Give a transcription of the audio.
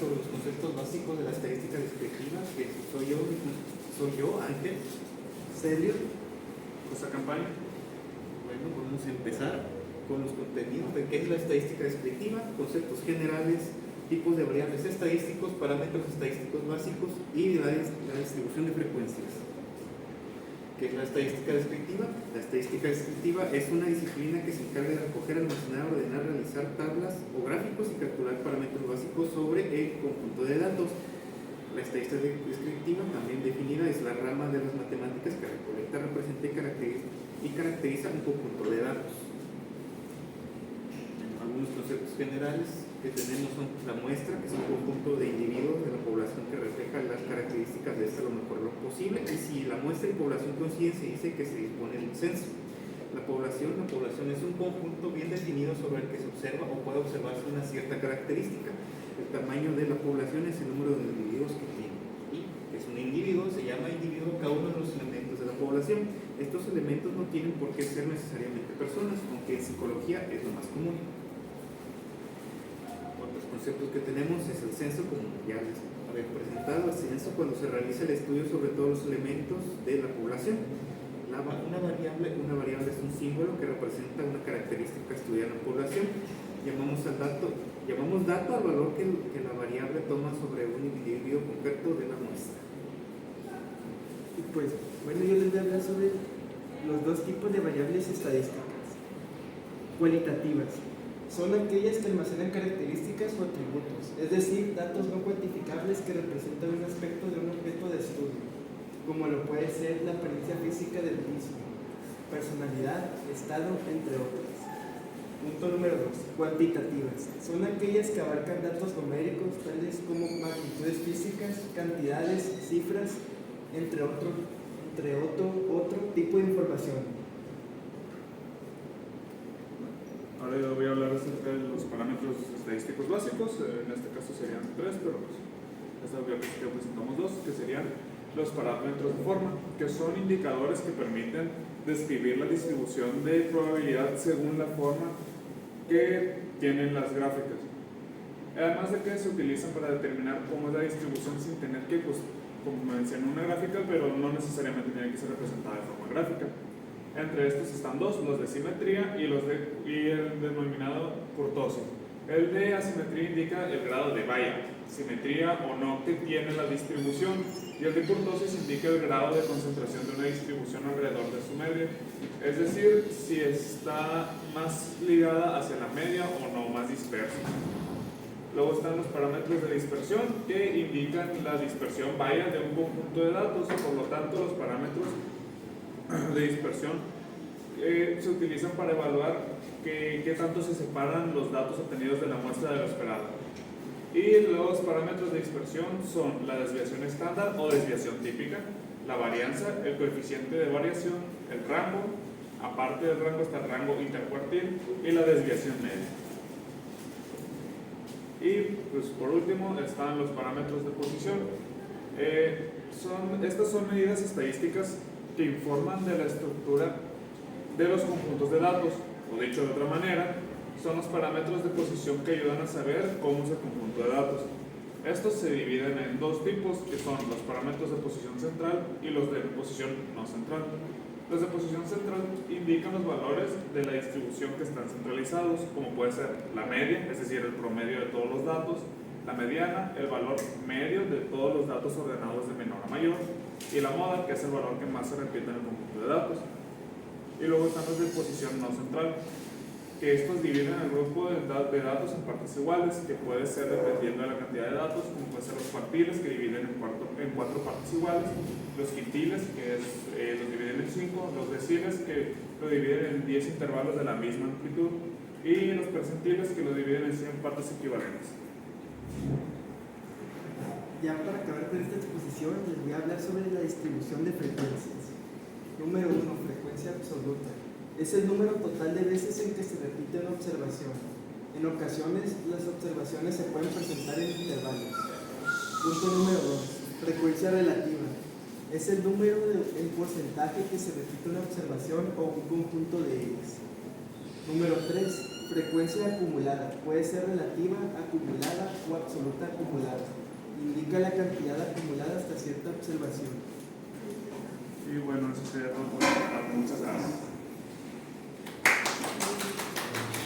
sobre los conceptos básicos de la estadística descriptiva, que soy yo, Ángel. Celio. Cosa Campaña. Bueno, vamos a empezar con los contenidos de qué es la estadística descriptiva, conceptos generales, tipos de variables estadísticos, parámetros estadísticos básicos y la distribución de frecuencias. ¿Qué es la estadística descriptiva? La estadística descriptiva es una disciplina que se encarga de recoger, almacenar, ordenar, realizar tablas o gráficos y calcular parámetros básicos sobre el conjunto de datos. La estadística descriptiva, también definida, es la rama de las matemáticas que recolecta, representa y caracteriza un conjunto de datos. Algunos conceptos generales que tenemos son la muestra, que es un conjunto de individuos de la población que refleja las características de esta lo mejor lo posible, y si la muestra y población coinciden, se dice que se dispone de un censo. La población es un conjunto bien definido sobre el que se observa o puede observarse una cierta característica. El tamaño de la población es el número de individuos que tiene. Y es un individuo, se llama individuo cada uno de los elementos de la población. Estos elementos no tienen por qué ser necesariamente personas, aunque en psicología es lo más común. Otros conceptos que tenemos es el censo, como ya les había presentado. El censo, cuando se realiza el estudio sobre todos los elementos de la población. Una variable es un símbolo que representa una característica estudiada en la población. Llamamos dato al valor que la variable toma sobre un individuo concreto de la muestra. Y pues, bueno, yo les voy a hablar sobre los dos tipos de variables estadísticas. Cualitativas. Son aquellas que almacenan características o atributos, es decir, datos no cuantificables que representan un aspecto de un objeto de estudio, como lo puede ser la apariencia física del mismo, personalidad, estado, entre otras. Punto número 2. Cuantitativas. Son aquellas que abarcan datos numéricos, tales como magnitudes físicas, cantidades, cifras, entre otro tipo de información. Ahora yo voy a hablar acerca de los parámetros estadísticos básicos. En este caso serían 3, pero pues esta vez que presentamos 2, que serían los parámetros de forma, que son indicadores que permiten describir la distribución de probabilidad según la forma que tienen las gráficas. Además de que se utilizan para determinar cómo es la distribución sin tener que, pues, como mencioné, una gráfica, pero no necesariamente tiene que ser representada de forma gráfica. Entre estos están dos, los de simetría y el denominado kurtosis. El de asimetría indica el grado de simetría o no que tiene la distribución, y el de kurtosis indica el grado de concentración de una distribución alrededor de su media, es decir, si está más ligada hacia la media o no, más dispersa. Luego están los parámetros de dispersión, que indican la dispersión de un conjunto de datos. Por lo tanto, los parámetros de dispersión se utilizan para evaluar qué tanto se separan los datos obtenidos de la muestra de lo esperado. Y los parámetros de dispersión son la desviación estándar o desviación típica, la varianza, el coeficiente de variación, el rango, aparte del rango está el rango intercuartil y la desviación media. Y pues por último están los parámetros de posición. Estas son medidas estadísticas que informan de la estructura de los conjuntos de datos, o dicho de otra manera, son los parámetros de posición que ayudan a saber cómo es el conjunto de datos. Estos se dividen en dos tipos, que son los parámetros de posición central y los de posición no central. Los de posición central indican los valores de la distribución que están centralizados, como puede ser la media, es decir, el promedio de todos los datos, la mediana, el valor medio de todos los datos ordenados de menor a mayor, y la moda, que es el valor que más se repite en el conjunto de datos. Y luego están los de posición no central, que estos dividen el grupo de datos en partes iguales, que puede ser dependiendo de la cantidad de datos, como puede ser los cuartiles, que dividen en cuatro partes iguales, los quintiles, que los dividen en 5, los deciles, que lo dividen en 10 intervalos de la misma amplitud, y los percentiles, que lo dividen en 100 partes equivalentes. Ya para acabar con esta exposición, les voy a hablar sobre la distribución de frecuencias. Número 1, frecuencia absoluta. Es el número total de veces en que se repite una observación. En ocasiones, las observaciones se pueden presentar en intervalos. Punto número 2, frecuencia relativa. Es el número en porcentaje que se repite una observación o un conjunto de ellas. Número 3, Frecuencia acumulada. Puede ser relativa, acumulada o absoluta acumulada. Indica la cantidad acumulada hasta cierta observación. Y bueno, eso sería todo por esta parte. Muchas